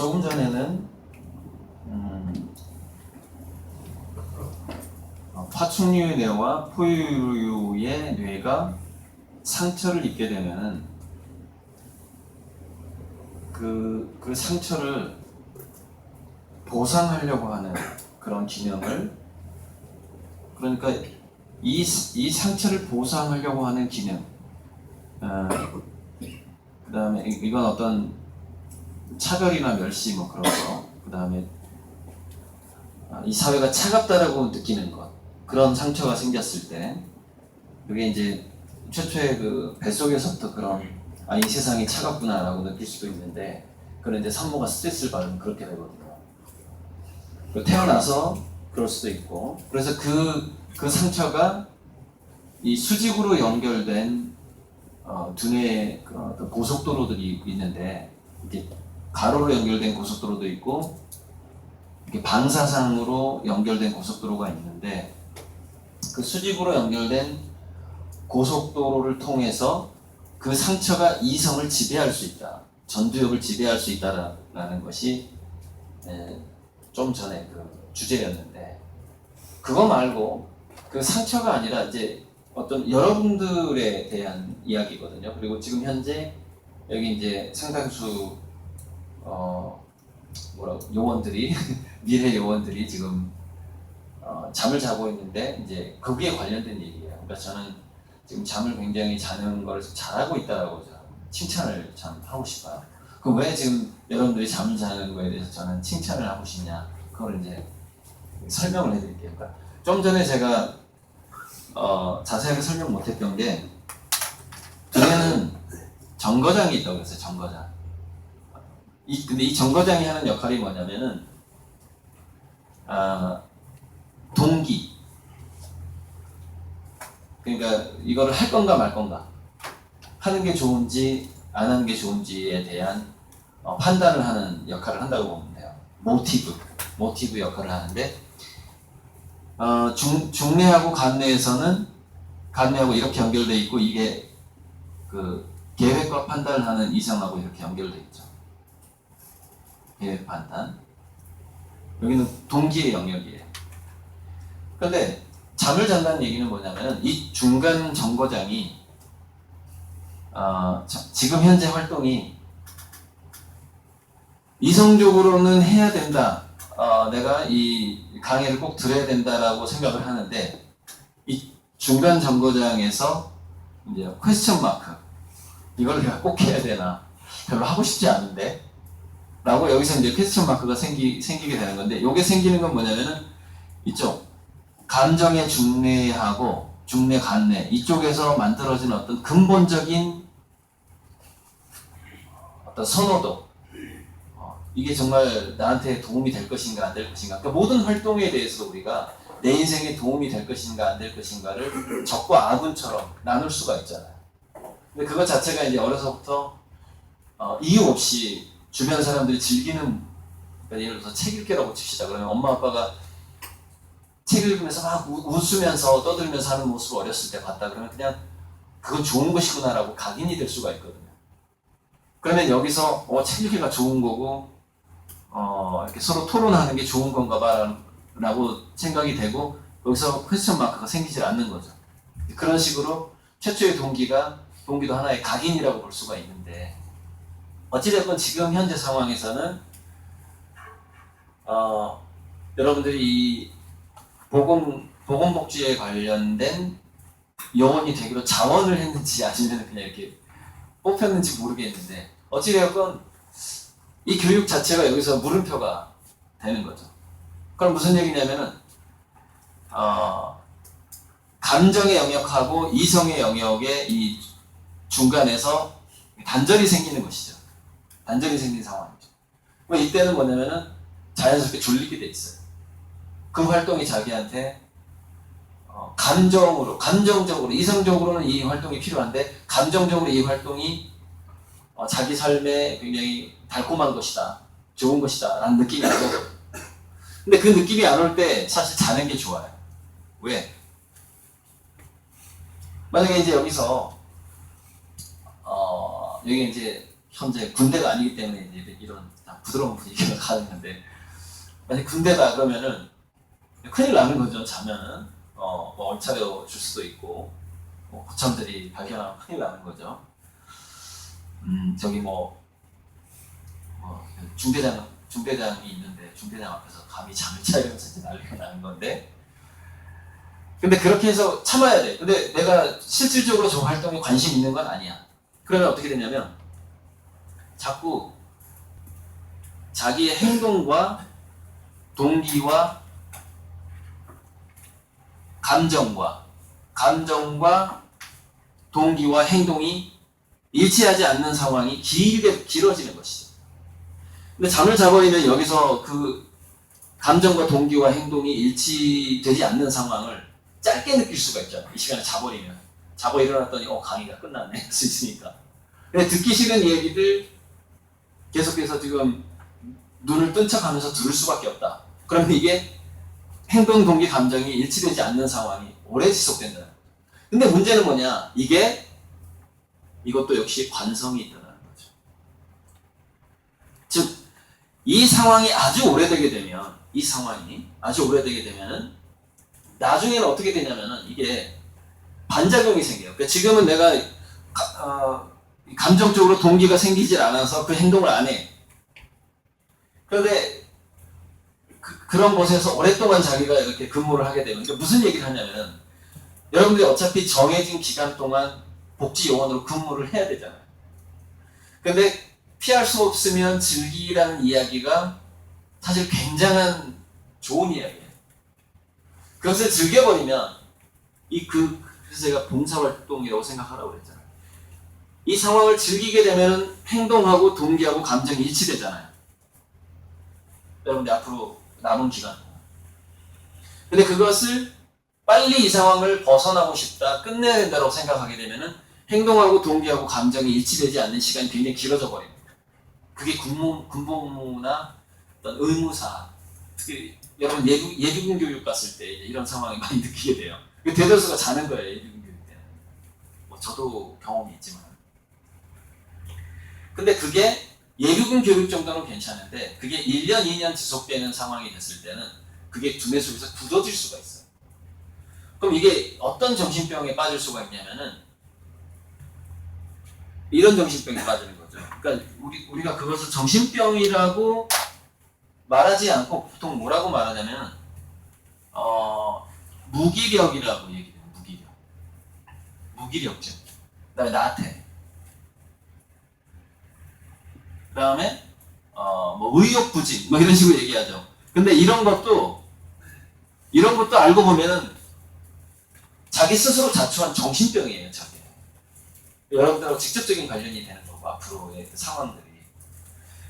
조금 전에는 파충류의 뇌와 포유류의 뇌가 상처를 입게 되면은 그 상처를 보상하려고 하는 그런 기능을, 그러니까 이 상처를 보상하려고 하는 기능, 그 다음에 이건 어떤 차별이나 멸시 뭐 그런 거, 그 다음에 이 사회가 차갑다라고 느끼는 것, 그런 상처가 생겼을 때 그게 이제 최초의 그 뱃속에서부터 그런 이 세상이 차갑구나라고 느낄 수도 있는데, 그런 이제 산모가 스트레스를 받으면 그렇게 되거든요. 태어나서 그럴 수도 있고, 그래서 그 상처가 이 수직으로 연결된 두뇌의 그 고속도로들이 있는데, 이게 가로로 연결된 고속도로도 있고 이게 방사상으로 연결된 고속도로가 있는데, 그 수직으로 연결된 고속도로를 통해서 그 상처가 이성을 지배할 수 있다, 전두엽을 지배할 수 있다라는 것이 좀 전에 그 주제였는데, 그거 말고 그 상처가 아니라 이제 어떤 여러분들에 대한 이야기거든요. 그리고 지금 현재 여기 이제 상당수 요원들이 미래 요원들이 지금 잠을 자고 있는데, 이제 거기에 관련된 얘기예요. 그러니까 저는 지금 잠을 굉장히 자는 걸 잘하고 있다라고 칭찬을 참 하고 싶어요. 그럼 왜 지금 여러분들이 잠을 자는 거에 대해서 저는 칭찬을 하고 싶냐? 그걸 이제 설명을 해드릴게요. 그러니까 좀 전에 제가 자세하게 설명 못했던 게, 두뇌는 정거장이 있다고 했어요. 정거장. 근데 이 정거장이 하는 역할이 뭐냐면은 동기. 그러니까 이거를 할 건가 말 건가, 하는 게 좋은지 안 하는 게 좋은지에 대한 판단을 하는 역할을 한다고 보면 돼요. 모티브 역할을 하는데, 중뇌하고 간뇌에서는 간뇌하고 이렇게 연결돼 있고, 이게 그 계획과 판단을 하는 이성하고 이렇게 연결돼 있죠. 계획 판단. 여기는 동기의 영역이에요. 그런데 잠을 잔다는 얘기는 뭐냐면, 이 중간 정거장이 지금 현재 활동이 이성적으로는 해야 된다, 내가 이 강의를 꼭 들어야 된다라고 생각을 하는데, 이 중간 정거장에서 이제 퀘스천 마크, 이걸 내가 꼭 해야 되나, 별로 하고 싶지 않은데 라고, 여기서 이제 퀘스천 마크가 생기게 되는 건데, 이게 생기는 건 뭐냐면은 이쪽 감정의 중뇌하고 중뇌 간뇌 이쪽에서 만들어진 어떤 근본적인 어떤 선호도, 이게 정말 나한테 도움이 될 것인가 안 될 것인가, 그러니까 모든 활동에 대해서 우리가 내 인생에 도움이 될 것인가 안 될 것인가를 적과 아군처럼 나눌 수가 있잖아요. 근데 그것 자체가 이제 어려서부터 이유 없이 주변 사람들이 즐기는, 그러니까 예를 들어서 책 읽기라고 칩시다. 그러면 엄마 아빠가 책 읽으면서 막 웃으면서 떠들면서 하는 모습을 어렸을 때 봤다 그러면 그냥 그건 좋은 것이구나라고 각인이 될 수가 있거든요. 그러면 여기서 책 읽기가 좋은 거고 이렇게 서로 토론하는 게 좋은 건가 봐라고 생각이 되고, 여기서 퀘스천 마크가 생기질 않는 거죠. 그런 식으로 최초의 동기도 하나의 각인이라고 볼 수가 있는데, 어찌됐건 지금 현재 상황에서는 여러분들이 이 보건복지에 관련된 요원이 되기로 자원을 했는지 아니면 그냥 이렇게 뽑혔는지 모르겠는데, 어찌되었건 이 교육 자체가 여기서 물음표가 되는 거죠. 그럼 무슨 얘기냐면은 감정의 영역하고 이성의 영역의 이 중간에서 단절이 생기는 것이죠. 단절이 생긴 상황이죠. 이때는 뭐냐면은 자연스럽게 졸리게 돼 있어요. 그 활동이 자기한테 감정적으로, 이성적으로는 이 활동이 필요한데 감정적으로 이 활동이 자기 삶에 굉장히 달콤한 것이다, 좋은 것이다 라는 느낌이 안 오거든요. 근데 그 느낌이 안 올 때 사실 자는 게 좋아요. 왜? 만약에 이제 여기서 여기 이제 현재 군대가 아니기 때문에 이제 이런 부드러운 분위기가 가능한데, 만약 군대다 그러면은 큰일 나는 거죠. 자면은 뭐 얼차려 줄 수도 있고, 고참들이 발견하면 큰일 나는 거죠. 저기 중대장이 있는데 중대장 앞에서 감히 잠을 자려면서 이제 난리가 나는 건데, 근데 그렇게 해서 참아야 돼. 근데 내가 실질적으로 저 활동에 관심 있는 건 아니야. 그러면 어떻게 되냐면 자꾸 자기의 행동과 동기와 감정과 동기와 행동이 일치하지 않는 상황이 길어지는 것이죠. 근데 잠을 자버리면 여기서 그 감정과 동기와 행동이 일치되지 않는 상황을 짧게 느낄 수가 있잖아요. 이 시간에 자버리면. 자고 일어났더니 강의가 끝났네 할 수 있으니까. 근데 듣기 싫은 얘기들 계속해서 지금 눈을 뜬 척하면서 들을 수밖에 없다. 그러면 이게 행동, 동기, 감정이 일치되지 않는 상황이 오래 지속된다. 근데 문제는 뭐냐? 이것도 역시 관성이 있다는 거죠. 즉, 이 상황이 아주 오래되게 되면은 나중에는 어떻게 되냐면은 이게 반작용이 생겨요. 그러니까 지금은 내가 감정적으로 동기가 생기질 않아서 그 행동을 안 해. 그런데 그런 곳에서 오랫동안 자기가 이렇게 근무를 하게 되면, 그러니까 무슨 얘기를 하냐면은 여러분들이 어차피 정해진 기간 동안 복지요원으로 근무를 해야 되잖아요. 근데 피할 수 없으면 즐기라는 이야기가 사실 굉장한 좋은 이야기예요. 그것을 즐겨버리면 그래서 제가 봉사활동이라고 생각하라고 그랬잖아요. 이 상황을 즐기게 되면 행동하고 동기하고 감정이 일치되잖아요. 여러분들 앞으로 남은 기간. 근데 그것을 빨리 이 상황을 벗어나고 싶다, 끝내야 된다고 생각하게 되면은 행동하고 동기하고 감정이 일치되지 않는 시간이 굉장히 길어져 버립니다. 그게 군복무나 어떤 의무사, 특히 여러분 예비군 교육 갔을 때 이런 상황을 많이 느끼게 돼요. 대다수가 자는 거예요, 예비군 교육 때는. 저도 경험이 있지만. 근데 그게 예비군 교육 정도는 괜찮은데 그게 1년, 2년 지속되는 상황이 됐을 때는 그게 두뇌 속에서 굳어질 수가 있어요. 그럼 이게 어떤 정신병에 빠질 수가 있냐면은 이런 정신병에 빠지는 거죠. 그러니까 우리가 그것을 정신병이라고 말하지 않고 보통 뭐라고 말하냐면 무기력이라고 얘기해요. 무기력증. 그다음에 나태. 그다음에 의욕부진 이런 식으로 얘기하죠. 근데 이런 것도 알고 보면은 자기 스스로 자초한 정신병이에요. 여러분들하고 직접적인 관련이 되는 거고 앞으로의 상황들이.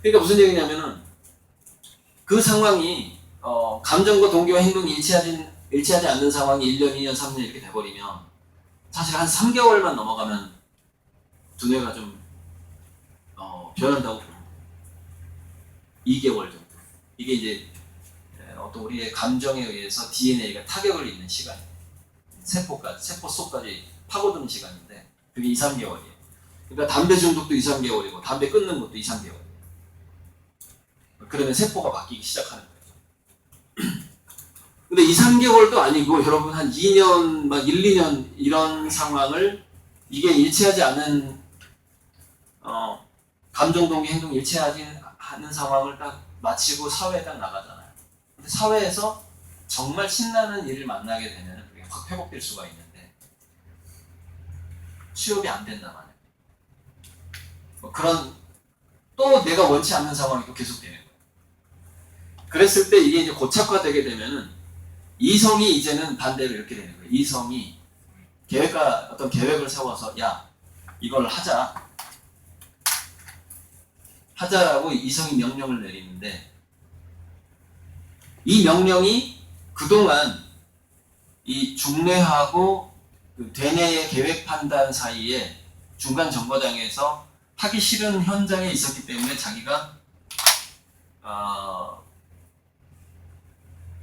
그러니까 무슨 얘기냐면은 그 상황이 감정과 동기와 행동이 일치하지 않는 상황이 1년, 2년, 3년 이렇게 돼버리면 사실 한 3개월만 넘어가면 두뇌가 좀 변한다고 봅니다. 2개월 정도. 이게 이제 어떤 우리의 감정에 의해서 DNA가 타격을 입는 시간이에요. 세포 속까지 파고드는 시간인데 그게 2, 3개월이에요. 그러니까 담배 중독도 2, 3개월이고 담배 끊는 것도 2, 3개월이에요. 그러면 세포가 바뀌기 시작하는 거죠. 근데 2, 3개월도 아니고 여러분 한 2년, 1, 2년 이런 상황을 이게 일치하지 않는 감정, 동기, 행동 일치하지 않는 상황을 딱 마치고 사회에 딱 나가잖아요. 근데 사회에서 정말 신나는 일을 만나게 되면 그게 확 회복될 수가 있는데 취업이 안 된단 말이에요. 그런 또 내가 원치 않는 상황이 또 계속되는 거예요. 그랬을 때 이게 이제 고착화되게 되면은 이성이 이제는 반대로 이렇게 되는 거예요. 이성이 어떤 계획을 세워서 야 이걸 하자라고 이성이 명령을 내리는데 이 명령이 그동안 이 중뇌하고 그 대뇌의 계획 판단 사이에 중간 정거장에서 하기 싫은 현장에 있었기 때문에 자기가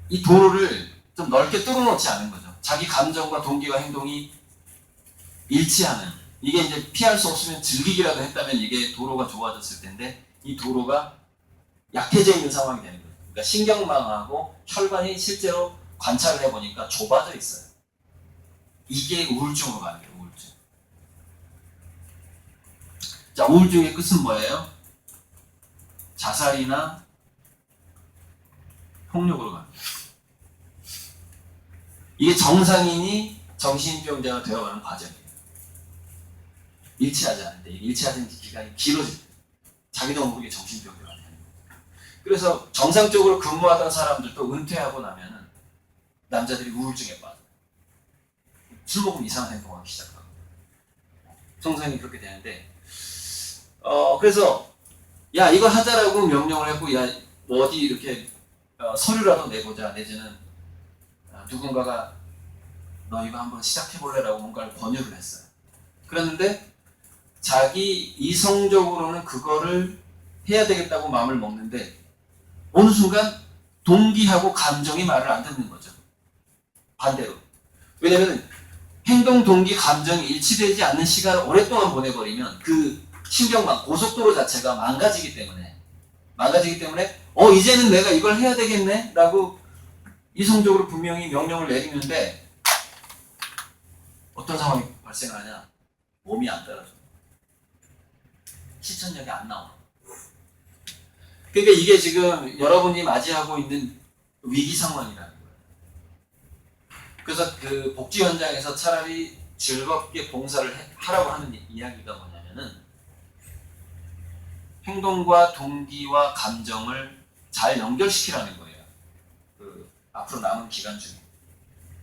이 도로를 좀 넓게 뚫어놓지 않은 거죠. 자기 감정과 동기와 행동이 일치하는 이게 이제 피할 수 없으면 즐기기라도 했다면 이게 도로가 좋아졌을 텐데 이 도로가 약해져 있는 상황이 되는 거예요. 그러니까 신경망하고 혈관이 실제로 관찰을 해보니까 좁아져 있어요. 이게 우울증으로 가는 거예요. 우울증. 자, 우울증의 끝은 뭐예요? 자살이나 폭력으로 가는 거예요. 이게 정상인이 정신병자가 되어가는 과정이에요. 일치하지 않는데 일치하는 기간이 길어질 때 자기도 모르게 정신병자가 되는 거예요. 그래서 정상적으로 근무하던 사람들도 은퇴하고 나면은 남자들이 우울증에 빠져요. 술 먹으면 이상한 행동하기 시작하고 정상이 그렇게 되는데 그래서 야 이거 하자라고 명령을 했고 야 뭐 어디 이렇게 서류라도 내보자 내지는 누군가가 너 이거 한번 시작해볼래라고 뭔가를 권유를 했어요. 그랬는데 자기 이성적으로는 그거를 해야 되겠다고 마음을 먹는데 어느 순간 동기하고 감정이 말을 안 듣는 거죠. 반대로. 왜냐면 행동, 동기, 감정이 일치되지 않는 시간을 오랫동안 보내버리면 그 신경망, 고속도로 자체가 망가지기 때문에 이제는 내가 이걸 해야 되겠네 라고 이성적으로 분명히 명령을 내리는데 어떤 상황이 발생하냐? 몸이 안 따라줘. 실천력이 안 나와. 그러니까 이게 지금 여러분이 맞이하고 있는 위기 상황이라는 거예요. 그래서 그 복지 현장에서 차라리 즐겁게 봉사를 하라고 하는 이야기가 뭐냐면은 행동과 동기와 감정을 잘 연결시키라는 거예요. 그 앞으로 남은 기간 중에.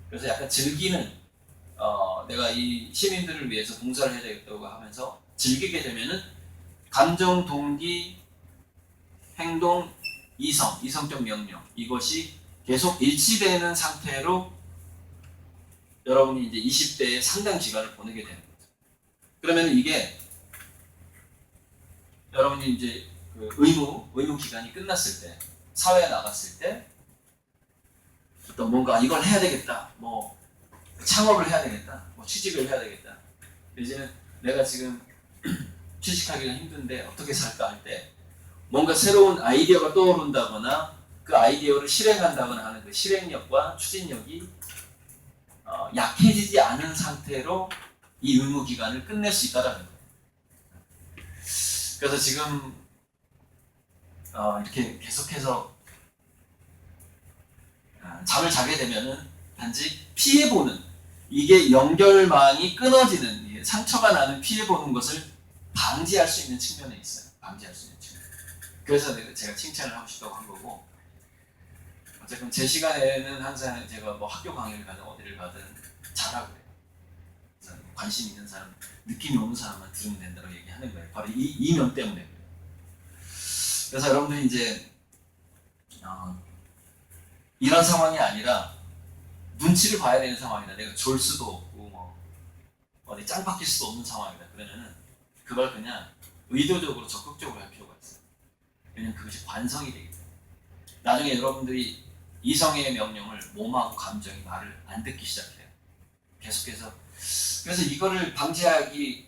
그래서 약간 즐기는 내가 이 시민들을 위해서 봉사를 해야 되겠다고 하면서 즐기게 되면은 감정, 동기, 행동, 이성적 명령 이것이 계속 일치되는 상태로 여러분이 이제 20대에 상당 기간을 보내게 되는 거죠. 그러면 이게 여러분이 이제 그 의무 기간이 끝났을 때 사회에 나갔을 때 어떤 뭔가 이걸 해야 되겠다, 뭐 창업을 해야 되겠다, 뭐 취직을 해야 되겠다. 이제는 내가 지금 취직하기가 힘든데 어떻게 살까 할 때 뭔가 새로운 아이디어가 떠오른다거나 그 아이디어를 실행한다거나 하는 그 실행력과 추진력이 약해지지 않은 상태로 이 의무 기간을 끝낼 수 있다라는 거예요. 그래서 지금 이렇게 계속해서 잠을 자게 되면은 단지 피해보는 이게 연결망이 끊어지는 상처가 나는 피해보는 것을 방지할 수 있는 측면에 있어요. 방지할 수 있는 측면. 그래서 제가 칭찬을 하고 싶다고 한 거고 어쨌든 제 시간에는 항상 제가 뭐 학교 강의를 가든 어디를 가든 잘하고 그래요. 관심 있는 사람, 느낌이 오는 사람만 들으면 된다고 얘기하는 거예요. 바로 이 면 때문에 그래요. 그래서 여러분들이 이제 이런 상황이 아니라 눈치를 봐야 되는 상황이다. 내가 졸 수도 없고 뭐 어디 짱 박힐 수도 없는 상황이다. 그러면은 그걸 그냥 의도적으로 적극적으로 할 필요가 있어요. 왜냐면 그것이 관성이 되기 때문에 나중에 여러분들이 이성의 명령을 몸하고 감정이 말을 안 듣기 시작해요. 계속해서. 그래서 이거를 방지하려면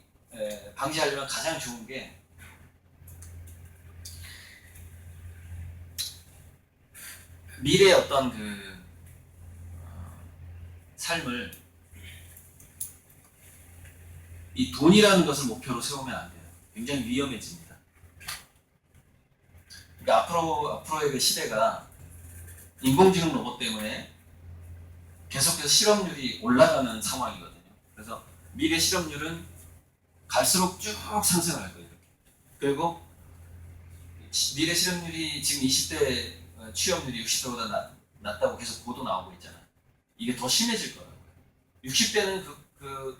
가장 좋은 게 미래의 어떤 삶을 이 돈이라는 것을 목표로 세우면 안 돼요. 굉장히 위험해집니다. 그러니까 앞으로의 그 시대가 인공지능 로봇 때문에 계속해서 실업률이 올라가는 상황이거든요. 그래서 미래 실업률은 갈수록 쭉 상승할 거예요. 그리고 미래 실업률이 지금 20대 취업률이 60대보다 낮다고 계속 보도 나오고 있잖아요. 이게 더 심해질 거라고요. 60대는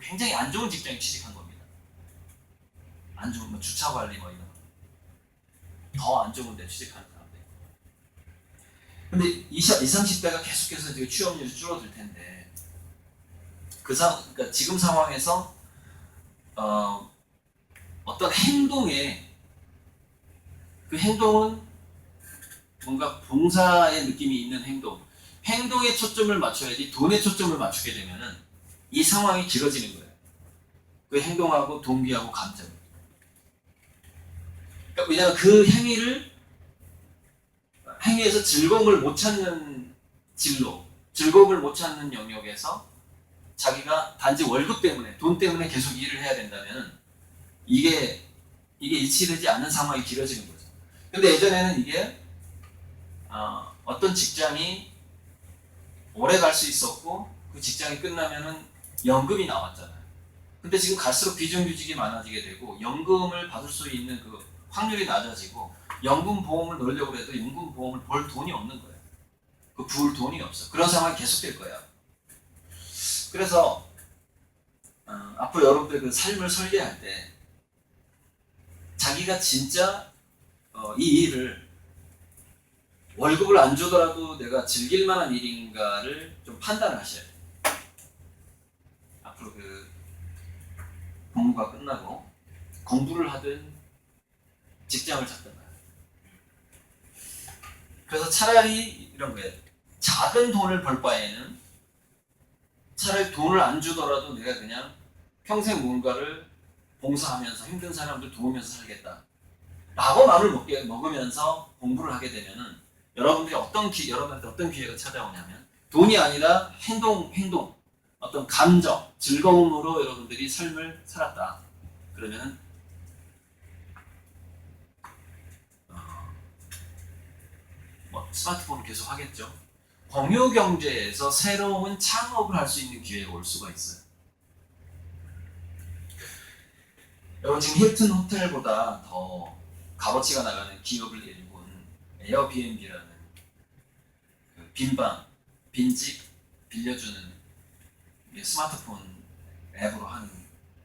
굉장히 안 좋은 직장에 취직한 겁니다. 안 좋은 뭐 주차 관리 뭐 이런 거. 더 안 좋은 데 취직하는 사람들. 근데 20, 30대가 계속해서 지금 취업률이 줄어들 텐데 그러니까 지금 상황에서 어떤 행동에 그 행동은 뭔가 봉사의 느낌이 있는 행동에 초점을 맞춰야지 돈에 초점을 맞추게 되면은 이 상황이 길어지는 거예요. 그 행동하고 동기하고 감정. 그러니까 왜냐하면 그 행위에서 즐거움을 못 찾는 진로, 즐거움을 못 찾는 영역에서 자기가 단지 월급 때문에, 돈 때문에 계속 일을 해야 된다면 이게 일치되지 않는 상황이 길어지는 거죠. 근데 예전에는 이게 어떤 직장이 오래 갈 수 있었고 그 직장이 끝나면은 연금이 나왔잖아요. 근데 지금 갈수록 비정규직이 많아지게 되고 연금을 받을 수 있는 그 확률이 낮아지고 연금 보험을 넣으려고 해도 연금 보험을 벌 돈이 없는 거예요. 그 부을 돈이 없어. 그런 상황이 계속될 거야. 그래서 앞으로 여러분들 그 삶을 설계할 때 자기가 진짜 이 일을 월급을 안 주더라도 내가 즐길 만한 일인가를 좀 판단하셔야 돼요. 앞으로 그 공부가 끝나고 공부를 하든 직장을 잡든 그래서 차라리 이런 거예요. 작은 돈을 벌 바에는 차라리 돈을 안 주더라도 내가 그냥 평생 뭔가를 봉사하면서 힘든 사람들 도우면서 살겠다 라고 마음을 먹으면서 공부를 하게 되면은 여러분한테 어떤 기회가 찾아오냐면 돈이 아니라 행동, 어떤 감정, 즐거움으로 여러분들이 삶을 살았다. 그러면은 스마트폰을 계속 하겠죠. 공유 경제에서 새로운 창업을 할 수 있는 기회가 올 수가 있어요. 여러분 지금 힐튼 호텔보다 더 값어치가 나가는 기업을 일군 에어비앤비라는 그 빈집 빌려주는 스마트폰 앱으로 하는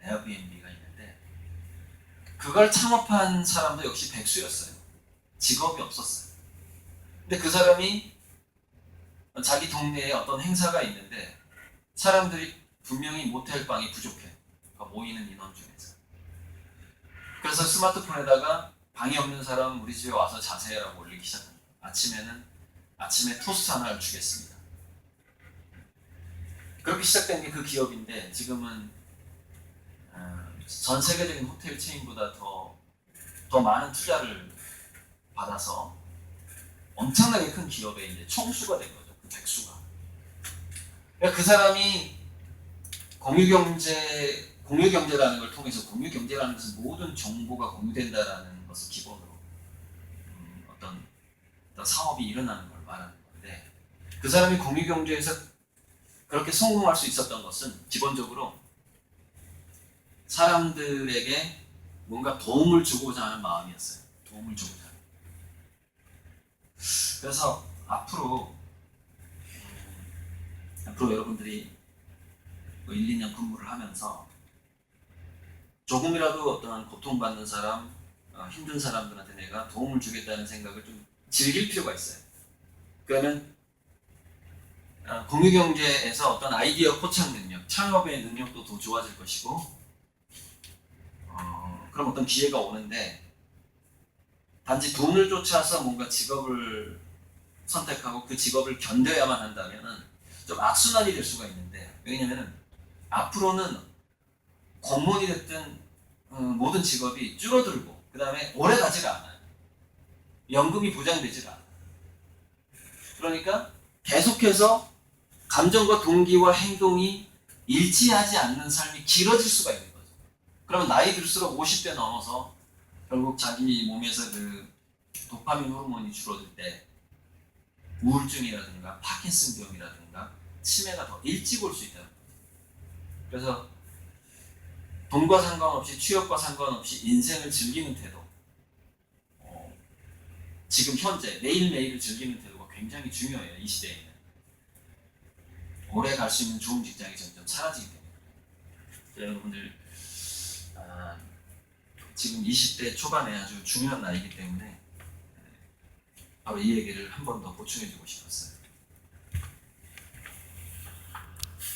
에어비앤비가 있는데 그걸 창업한 사람도 역시 백수였어요. 직업이 없었어요. 근데 그 사람이 자기 동네에 어떤 행사가 있는데 사람들이 분명히 모텔 방이 부족해. 그러니까 모이는 인원 중에서. 그래서 스마트폰에다가 방이 없는 사람 우리 집에 와서 자세라고 올리기 시작합니다. 아침에 토스트 하나를 주겠습니다. 그렇게 시작된 게 그 기업인데 지금은 전 세계적인 호텔 체인보다 더 많은 투자를 받아서 엄청나게 큰 기업에 이제 총수가 된 거죠. 그 백수가. 그러니까 그 사람이 공유경제라는 걸 통해서 공유경제라는 것은 모든 정보가 공유된다라는 것을 기본으로 어떤 사업이 일어나는 걸 말하는 건데 그 사람이 공유경제에서 그렇게 성공할 수 있었던 것은 기본적으로 사람들에게 뭔가 도움을 주고자 하는 마음이었어요. 도움을 주고자 하는. 그래서 앞으로 여러분들이 1, 2년 근무를 하면서 조금이라도 어떠한 고통받는 사람, 힘든 사람들한테 내가 도움을 주겠다는 생각을 좀 즐길 필요가 있어요. 그러면 공유경제에서 어떤 아이디어 포착 능력, 창업의 능력도 더 좋아질 것이고 그럼 어떤 기회가 오는데 단지 돈을 쫓아서 뭔가 직업을 선택하고 그 직업을 견뎌야만 한다면 좀 악순환이 될 수가 있는데 왜냐하면 앞으로는 공무원이 됐든 모든 직업이 줄어들고 그 다음에 오래 가지가 않아요. 연금이 보장되지가 않아요. 그러니까 계속해서 감정과 동기와 행동이 일치하지 않는 삶이 길어질 수가 있는 거죠. 그러면 나이 들수록 50대 넘어서 결국 자기 몸에서 그 도파민 호르몬이 줄어들 때 우울증이라든가 파킨슨 병이라든가 치매가 더 일찍 올 수 있다. 그래서 돈과 상관없이 취업과 상관없이 인생을 즐기는 태도 지금 현재 매일매일을 즐기는 태도가 굉장히 중요해요. 이 시대에는 오래 갈 수 있는 좋은 직장이 점점 사라지게 됩니다. 여러분들 지금 20대 초반에 아주 중요한 나이기 때문에 바로 이 얘기를 한 번 더 보충해주고 싶었어요.